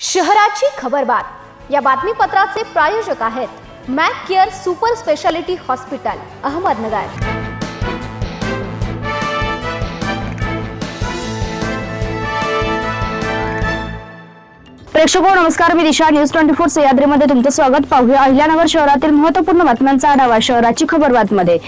शहराची खबरबात या बातमीपत्राचे प्रायोजक आहेत Mac care super speciality hospital Ahmednagar. प्रेक्षको नमस्कार, मी दिशा न्यूज 24 सह्याद्रीमध्ये तुमचं स्वागत। पाहूया अहिल्यानगर शहरातील महत्त्वपूर्ण बातम्यांचा आढावा शहराची खबरबातमध्ये।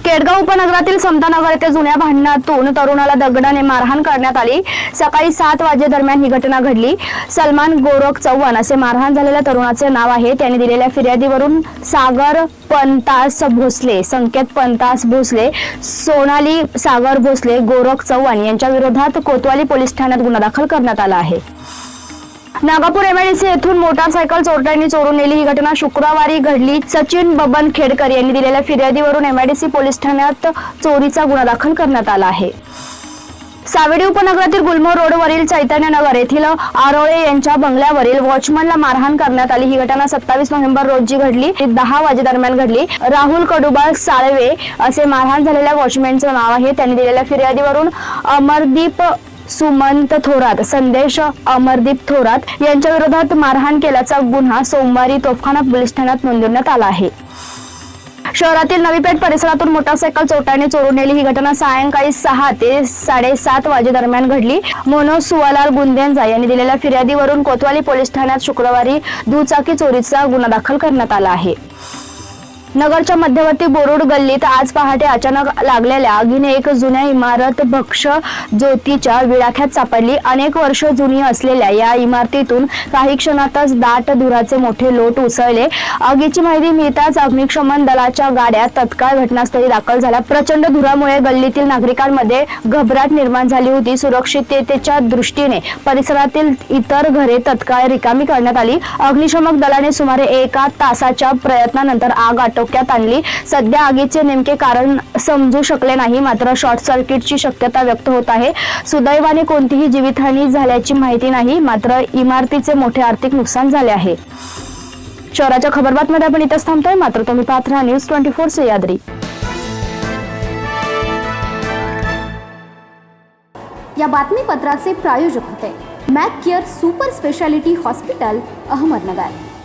केडगाव उपनगरातील समतानगर येथे जुन्या भांडणातून तरुणाला दगडाने मारहाण करण्यात आली। सकाळी 7 वाजेदरम्यान ही घटना घडली। सलमान गोरख चव्हाण असे मारहाण झालेल्या तरुणाचे नाव आहे। त्यांनी दिलेल्या फिर्यादीवरून सागर पंतास भोसले, संकेत पंतास भोसले, सोनाली सागर भोसले, गोरख चव्हाण यांच्या विरोधात कोतवाली पोलीस ठाण्यात गुन्हा दाखल करण्यात आला आहे। नागापूर एमआयडीसी येथून मोटारसायकल चोरट्यांनी चोरून नेली। ही घटना शुक्रवारी घडली। सचिन बबन खेडकर यांनी दिलेल्या फिर्यादीवरून एमआयडीसी पोलीस ठाण्यात चोरीचा गुन्हा दाखल करण्यात आला आहे। सावेडी उपनगरातील गुलमोहर रोडवरील चैतन्यनगर येथील आरोळे यांच्या बंगल्यावरील वॉचमनला मारहाण करण्यात आली। ही घटना 27 नोव्हेंबर रोजी घडली। 10 वाजेदरम्यान घडली। राहुल कडुबा साळवे असे मारहाण झालेल्या वॉचमॅनचे नाव आहे। त्यांनी दिलेल्या फिर्यादीवरून अमरदीप सुमंत थोरात, संदेश अमरदीप थोरात यांच्या विरोधात मारहाण केल्याचा गुन्हा सोमवारी तोफखाना पोलीस ठाण्यात नोंदवण्यात आला आहे। शहरातील नवीपेठ परिसरातून मोटारसायकल चोरट्यांनी चोरून नेली। ही घटना सायंकाळी 6 ते 7:30 वाजेदरम्यान घडली। मनोज सुवालाल गुंदेंजा यांनी दिलेल्या फिर्यादीवरून कोतवाली पोलीस ठाण्यात शुक्रवारी दुचाकी चोरीचा गुन्हा दाखल करण्यात आला आहे। नगरच्या मध्यवर्ती बोरुड गल्लीत आज पहाटे अचानक लागलेल्या आगीने एक जुन्या इमारत भक्ष ज्योतीच्या विळाख्यात सापडली। अनेक वर्ष जुनी असलेल्या या इमारतीतून काही क्षणातच दाट धुराचे मोठे लोट उसळले। आगीची माहिती मिळताच अग्निशमन दलाच्या गाड्या तत्काळ घटनास्थळी दाखल झाल्या। प्रचंड धुरामुळे गल्लीतील नागरिकांमध्ये घबराट निर्माण झाली होती। सुरक्षिततेच्या दृष्टीने परिसरातील इतर घरे तत्काळ रिकामी करण्यात आली। अग्निशमन दलाने सुमारे 1 तासाच्या प्रयत्नानंतर आग आटोक्यात आणली। सध्या आगीचे नेमके कारण समजू शकले नाही, मात्र शॉर्ट सर्किटची शक्यता व्यक्त होत आहे। सुदैवाने कोणतीही जीवितहानी झाल्याची माहिती नाही, मात्र इमारतीचे मोठे आर्थिक नुकसान झाले आहे। शहराच्या खबरबातमध्ये आपण इथेच थांबतोय, मात्र तुम्ही पाहत राहा न्यूज 24 सह्याद्री। या बातमीपत्राचे प्रायोजक होते Mac care super speciality hospital Ahmednagar.